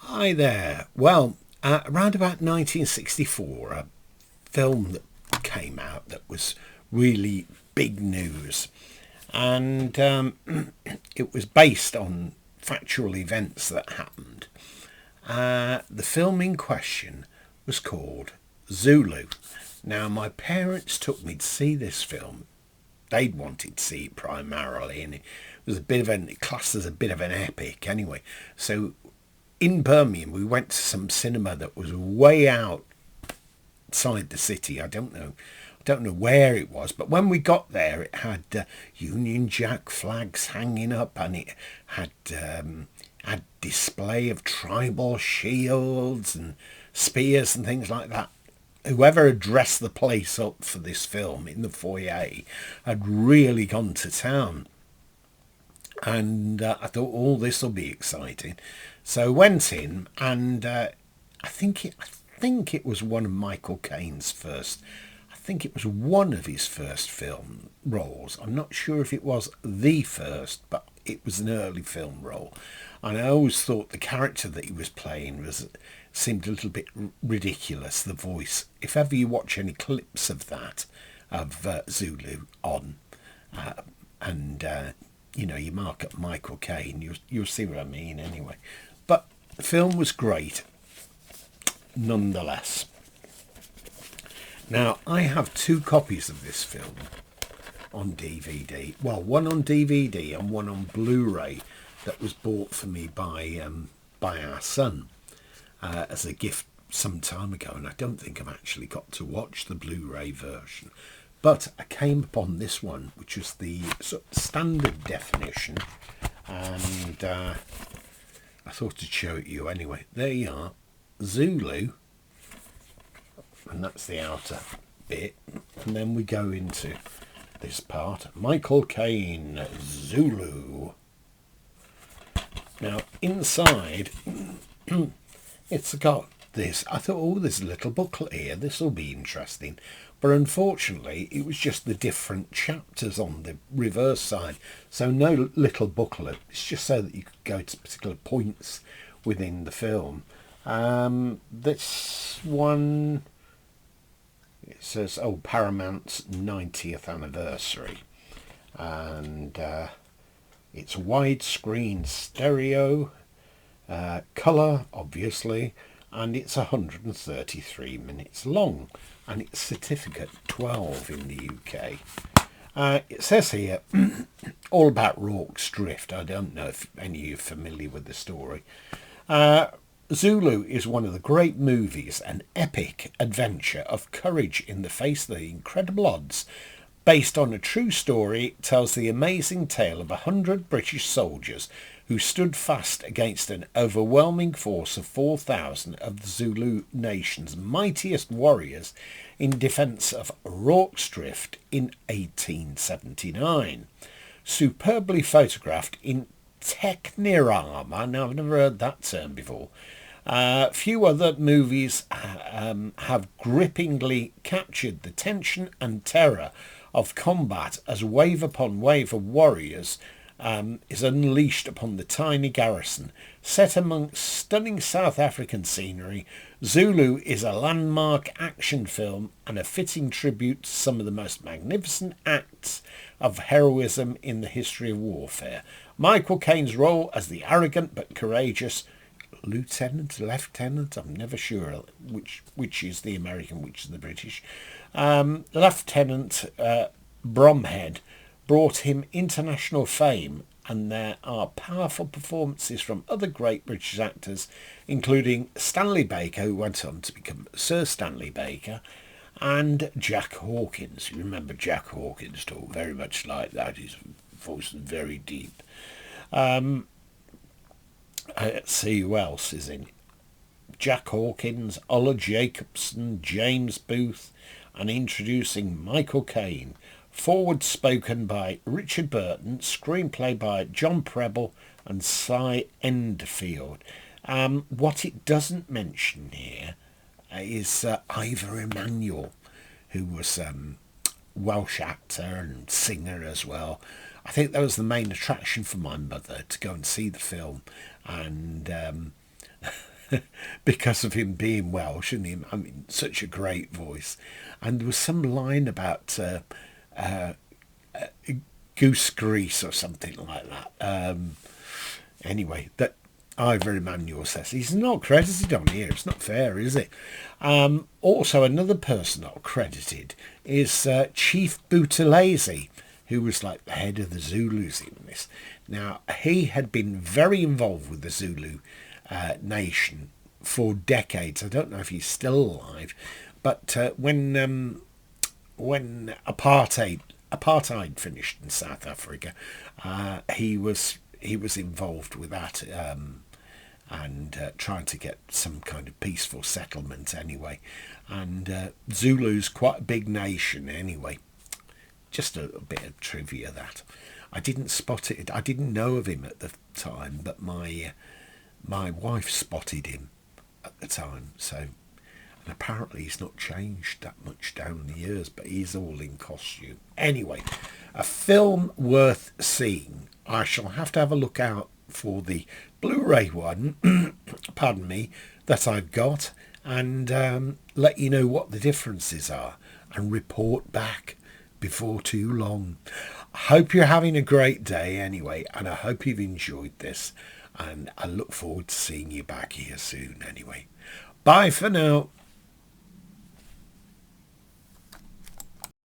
Hi there. Well, around about 1964, a film that came out that was really big news, and it was based on factual events that happened. The film in question was called Zulu. Now, my parents took me to see this film. They'd wanted to see it primarily, and it was a bit of an classed as a bit of an epic anyway. So in Birmingham, we went to some cinema that was way outside the city. I don't know where it was, but when we got there, it had Union Jack flags hanging up, and it had display of tribal shields and spears and things like that. Whoever had dressed the place up for this film in the foyer had really gone to town, and I thought, oh, this will be exciting. So went in, and I think it was one of Michael Caine's first. I think it was one of his first film roles. I'm not sure if it was the first, but it was an early film role. And I always thought the character that he was playing was seemed a little bit ridiculous. The voice. If ever you watch any clips of that, of Zulu on, and you mark up Michael Caine, you'll see what I mean anyway. But the film was great, nonetheless. Now, I have two copies of this film on DVD. Well, one on DVD and one on Blu-ray that was bought for me by our son as a gift some time ago, and I don't think I've actually got to watch the Blu-ray version. But I came upon this one, which was the sort of standard definition, and I thought I'd show it you anyway. There you are, Zulu, and that's the outer bit, and then we go into this part. Michael Caine, Zulu. Now, inside, it's got this. I thought, oh, there's a little booklet here. This will be interesting. But unfortunately, it was just the different chapters on the reverse side. So no little booklet. It's just so that you could go to particular points within the film. This one, it says, Paramount's 90th anniversary. And it's widescreen stereo, colour, obviously, and it's 133 minutes long, and it's certificate 12 in the UK. It says here, all about Rorke's Drift. I don't know if any of you are familiar with the story. Zulu is one of the great movies, an epic adventure of courage in the face of the incredible odds. Based on a true story, it tells the amazing tale of 100 British soldiers who stood fast against an overwhelming force of 4,000 of the Zulu nation's mightiest warriors in defence of Rorke's Drift in 1879. Superbly photographed in Technirama. Now, I've never heard that term before. Few other movies have grippingly captured the tension and terror of combat as wave upon wave of warriors is unleashed upon the tiny garrison. Set amongst stunning South African scenery, Zulu is a landmark action film and a fitting tribute to some of the most magnificent acts of heroism in the history of warfare. Michael Caine's role as the arrogant but courageous lieutenant, I'm never sure which is the American, which is the British, Lieutenant Bromhead, brought him international fame, and there are powerful performances from other great British actors, including Stanley Baker, who went on to become Sir Stanley Baker, and Jack Hawkins. You remember Jack Hawkins talk very much like that. His voice is very deep. Let's see who else is in it. Jack Hawkins, Ola Jacobson, James Booth, and introducing Michael Caine. Forward spoken by Richard Burton, screenplay by John Preble and Cy Endfield. What it doesn't mention here is Ivor Emanuel, who was Welsh actor and singer as well. I think that was the main attraction for my mother, to go and see the film. And because of him being Welsh and him, I mean, such a great voice. And there was some line about goose grease or something like that. Anyway, that Ivor Emmanuel says he's not credited on here. It's not fair, is it? Also, another person not credited is Chief Buthelezi, who was like the head of the Zulus in this. Now, he had been very involved with the Zulu nation for decades. I don't know if he's still alive, but when apartheid finished in South Africa, he was involved with that and trying to get some kind of peaceful settlement anyway. And Zulu's quite a big nation anyway. Just a bit of trivia that I didn't spot it. I didn't know of him at the time, but my wife spotted him at the time. So, and apparently he's not changed that much down the years, but he's all in costume. Anyway, a film worth seeing. I shall have to have a look out for the Blu-ray one, pardon me, that I've got, and let you know what the differences are and report back before too long. I hope you're having a great day anyway, and I hope you've enjoyed this, and I look forward to seeing you back here soon anyway. Bye for now.